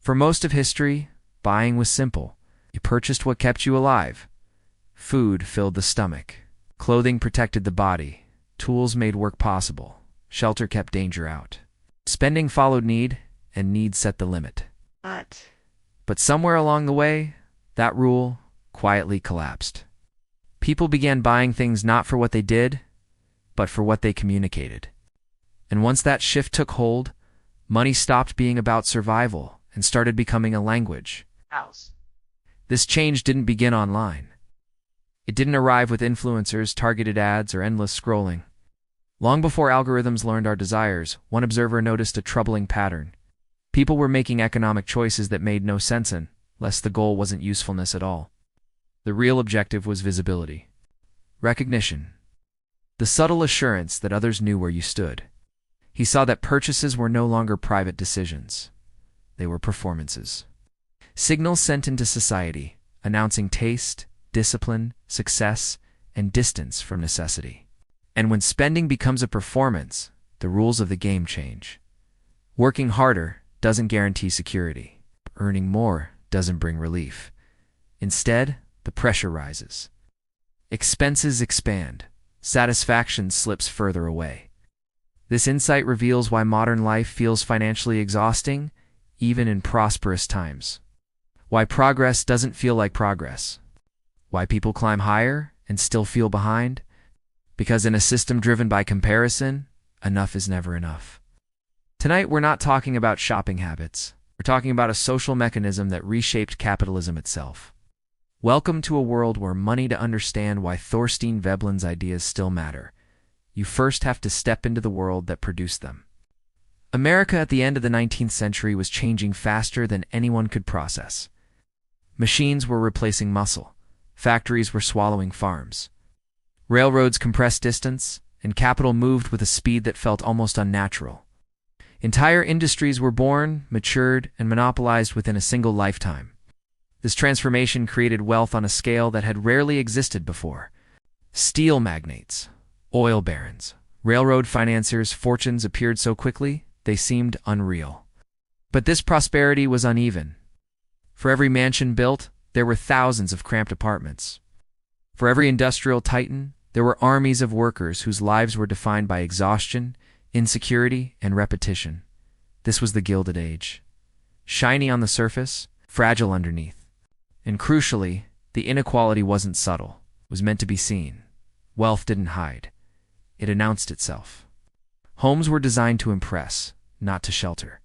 For most of history, buying was simple. You purchased what kept you alive. Food filled the stomach. Clothing protected the body. Tools made work possible. Shelter kept danger out. Spending followed need, and need set the limit. But somewhere along the way, that rule quietly collapsed. People began buying things not for what they did, but for what they communicated. And once that shift took hold, money stopped being about survival and started becoming a language. This change didn't begin online. It didn't arrive with influencers, targeted ads, or endless scrolling. Long before algorithms learned our desires, one observer noticed a troubling pattern. People were making economic choices that made no sense unless the goal wasn't usefulness at all. The real objective was visibility. Recognition. The subtle assurance that others knew where you stood. He saw that purchases were no longer private decisions. They were performances. Signals sent into society, announcing taste, discipline, success, and distance from necessity. And when spending becomes a performance, the rules of the game change. Working harder doesn't guarantee security. Earning more doesn't bring relief. Instead, the pressure rises. Expenses expand. Satisfaction slips further away. This insight reveals why modern life feels financially exhausting, even in prosperous times. Why progress doesn't feel like progress. Why people climb higher and still feel behind? Because in a system driven by comparison, enough is never enough. Tonight, we're not talking about shopping habits. We're talking about a social mechanism that reshaped capitalism itself. Welcome to a world where money to understand why Thorstein Veblen's ideas still matter. You first have to step into the world that produced them. America at the end of the 19th century was changing faster than anyone could process. Machines were replacing muscle. Factories were swallowing farms. Railroads compressed distance, and capital moved with a speed that felt almost unnatural. Entire industries were born, matured, and monopolized within a single lifetime. This transformation created wealth on a scale that had rarely existed before. Steel magnates, oil barons, railroad financiers' fortunes appeared so quickly, they seemed unreal. But this prosperity was uneven. For every mansion built, there were thousands of cramped apartments. For every industrial titan, there were armies of workers whose lives were defined by exhaustion, insecurity, and repetition. This was the Gilded Age. Shiny on the surface, fragile underneath. And crucially, the inequality wasn't subtle. It was meant to be seen. Wealth didn't hide. It announced itself. Homes were designed to impress, not to shelter.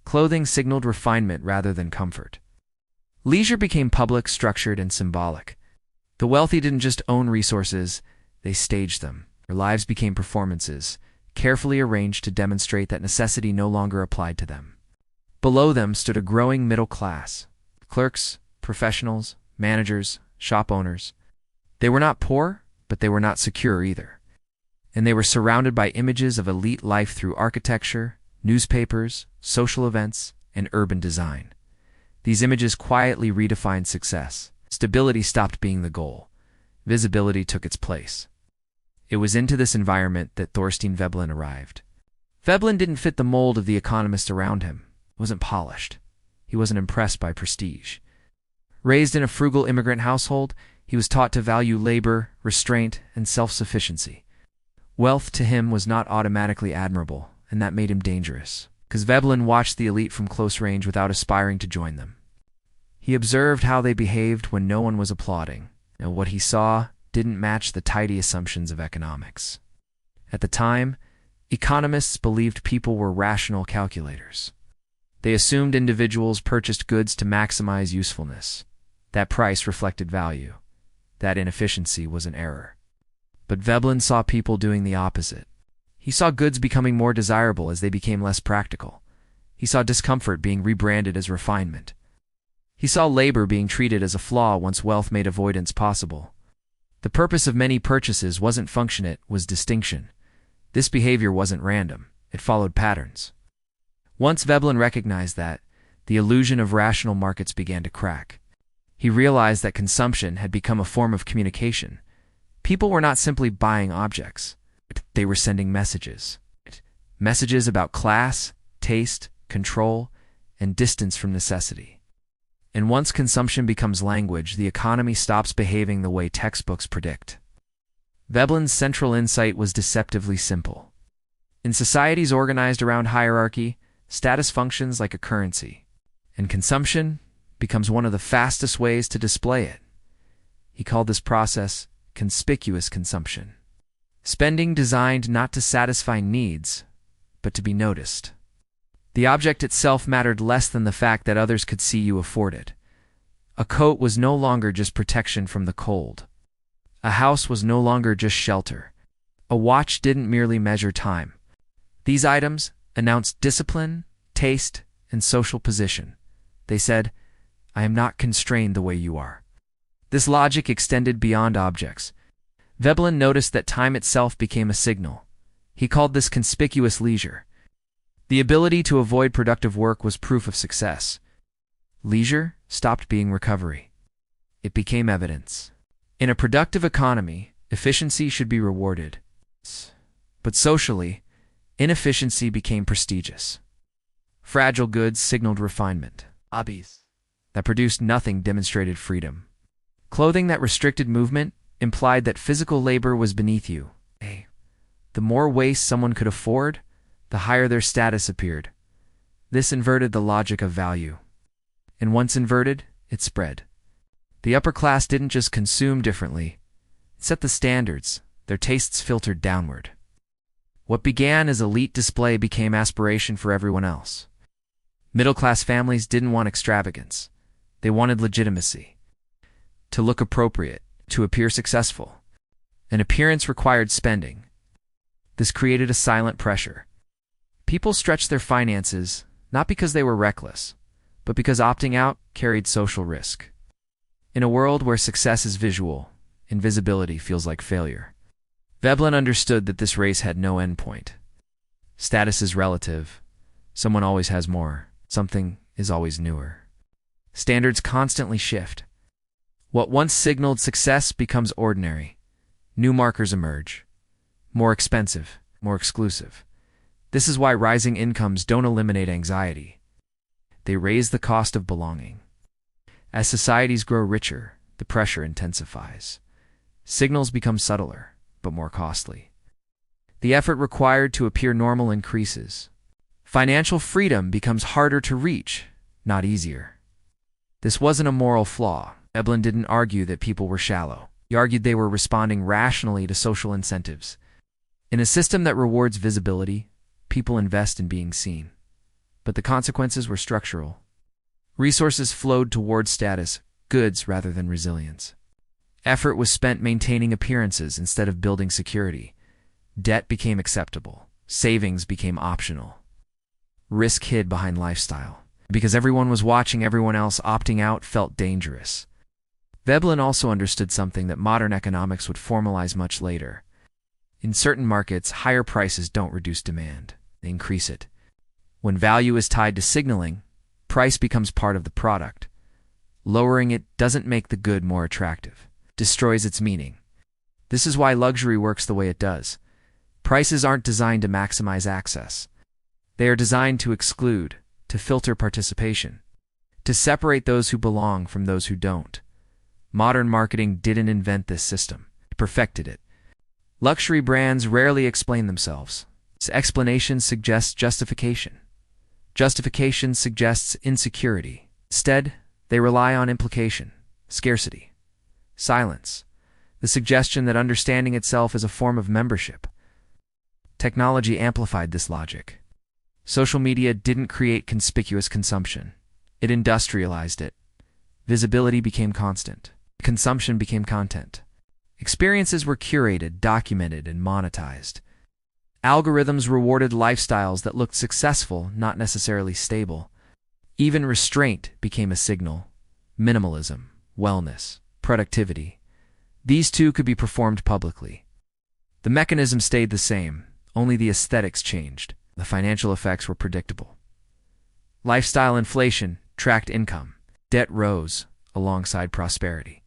Clothing signaled refinement rather than comfort. Leisure became public, structured, and symbolic. The wealthy didn't just own resources, they staged them. Their lives became performances, carefully arranged to demonstrate that necessity no longer applied to them. Below them stood a growing middle class. Clerks, professionals, managers, shop owners. They were not poor, but they were not secure either. And they were surrounded by images of elite life through architecture, newspapers, social events, and urban design. These images quietly redefined success. Stability stopped being the goal. Visibility took its place. It was into this environment that Thorstein Veblen arrived. Veblen didn't fit the mold of the economist around him. He wasn't polished. He wasn't impressed by prestige. Raised in a frugal immigrant household, he was taught to value labor, restraint, and self-sufficiency. Wealth to him was not automatically admirable, and that made him dangerous, because Veblen watched the elite from close range without aspiring to join them. He observed how they behaved when no one was applauding, and what he saw didn't match the tidy assumptions of economics. At the time, economists believed people were rational calculators. They assumed individuals purchased goods to maximize usefulness. That price reflected value. That inefficiency was an error. But Veblen saw people doing the opposite. He saw goods becoming more desirable as they became less practical. He saw discomfort being rebranded as refinement. He saw labor being treated as a flaw once wealth made avoidance possible. The purpose of many purchases wasn't function, it was distinction. This behavior wasn't random. It followed patterns. Once Veblen recognized that, the illusion of rational markets began to crack. He realized that consumption had become a form of communication. People were not simply buying objects. They were sending messages. Messages about class, taste, control, and distance from necessity. And once consumption becomes language, the economy stops behaving the way textbooks predict. Veblen's central insight was deceptively simple. In societies organized around hierarchy, status functions like a currency, and consumption becomes one of the fastest ways to display it. He called this process conspicuous consumption. Spending designed not to satisfy needs, but to be noticed. The object itself mattered less than the fact that others could see you afford it. A coat was no longer just protection from the cold. A house was no longer just shelter. A watch didn't merely measure time. These items announced discipline, taste, and social position. They said, "I am not constrained the way you are." This logic extended beyond objects. Veblen noticed that time itself became a signal. He called this conspicuous leisure. The ability to avoid productive work was proof of success. Leisure stopped being recovery. It became evidence. In a productive economy, efficiency should be rewarded. But socially, inefficiency became prestigious. Fragile goods signaled refinement. Hobbies that produced nothing demonstrated freedom. Clothing that restricted movement implied that physical labor was beneath you. The more waste someone could afford, the higher their status appeared. This inverted the logic of value. And once inverted, it spread. The upper class didn't just consume differently, it set the standards, their tastes filtered downward. What began as elite display became aspiration for everyone else. Middle-class families didn't want extravagance. They wanted legitimacy. To look appropriate, to appear successful. An appearance required spending. This created a silent pressure. People stretched their finances, not because they were reckless, but because opting out carried social risk. In a world where success is visual, invisibility feels like failure. Veblen understood that this race had no endpoint. Status is relative. Someone always has more. Something is always newer. Standards constantly shift. What once signaled success becomes ordinary. New markers emerge. More expensive, more exclusive. This is why rising incomes don't eliminate anxiety. They raise the cost of belonging. As societies grow richer, the pressure intensifies. Signals become subtler, but more costly. The effort required to appear normal increases. Financial freedom becomes harder to reach, not easier. This wasn't a moral flaw. Veblen didn't argue that people were shallow. He argued they were responding rationally to social incentives. In a system that rewards visibility, people invest in being seen. But the consequences were structural. Resources flowed toward status, goods rather than resilience. Effort was spent maintaining appearances instead of building security. Debt became acceptable. Savings became optional. Risk hid behind lifestyle. Because everyone was watching everyone else, opting out felt dangerous. Veblen also understood something that modern economics would formalize much later. In certain markets, higher prices don't reduce demand. They increase it. When value is tied to signaling, price becomes part of the product. Lowering it doesn't make the good more attractive. It destroys its meaning. This is why luxury works the way it does. Prices aren't designed to maximize access. They are designed to exclude, to filter participation, to separate those who belong from those who don't. Modern marketing didn't invent this system. It perfected it. Luxury brands rarely explain themselves. Its explanation suggests justification. Justification suggests insecurity. Instead, they rely on implication, scarcity, silence, the suggestion that understanding itself is a form of membership. Technology amplified this logic. Social media didn't create conspicuous consumption. It industrialized it. Visibility became constant. Consumption became content. Experiences were curated, documented, and monetized. Algorithms rewarded lifestyles that looked successful, not necessarily stable. Even restraint became a signal. Minimalism, wellness, productivity. These two could be performed publicly. The mechanism stayed the same, only the aesthetics changed. The financial effects were predictable. Lifestyle inflation tracked income. Debt rose alongside prosperity.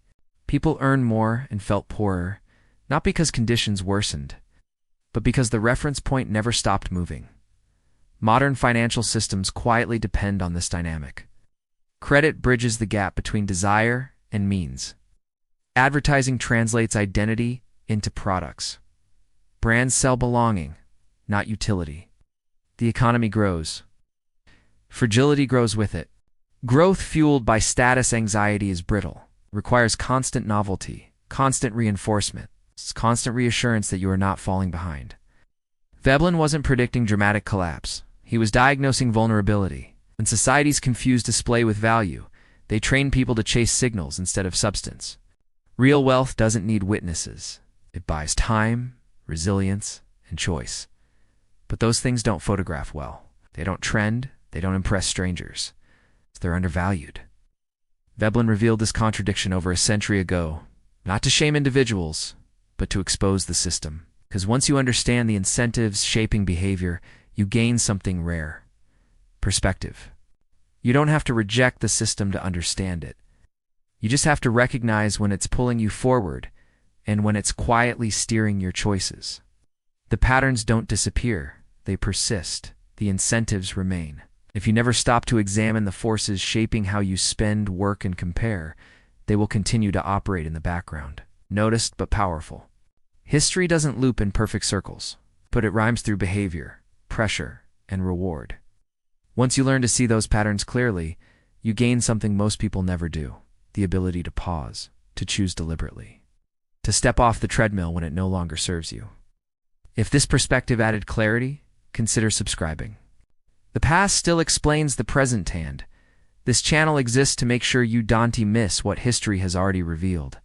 People earned more and felt poorer, not because conditions worsened, but because the reference point never stopped moving. Modern financial systems quietly depend on this dynamic. Credit bridges the gap between desire and means. Advertising translates identity into products. Brands sell belonging, not utility. The economy grows. Fragility grows with it. Growth fueled by status anxiety is brittle, requires constant novelty, constant reinforcement, constant reassurance that you are not falling behind. Veblen wasn't predicting dramatic collapse. He was diagnosing vulnerability. When societies confuse display with value, they train people to chase signals instead of substance. Real wealth doesn't need witnesses. It buys time, resilience, and choice. But those things don't photograph well. They don't trend. They don't impress strangers. They're undervalued. Veblen revealed this contradiction over a century ago, not to shame individuals, but to expose the system. Because once you understand the incentives shaping behavior, you gain something rare: perspective. You don't have to reject the system to understand it. You just have to recognize when it's pulling you forward and when it's quietly steering your choices. The patterns don't disappear. They persist. The incentives remain. If you never stop to examine the forces shaping how you spend, work, and compare, they will continue to operate in the background, noticed but powerful. History doesn't loop in perfect circles, but it rhymes through behavior, pressure, and reward. Once you learn to see those patterns clearly, you gain something most people never do: the ability to pause, to choose deliberately, to step off the treadmill when it no longer serves you. If this perspective added clarity, consider subscribing. The past still explains the present hand. This channel exists to make sure you don't miss what history has already revealed.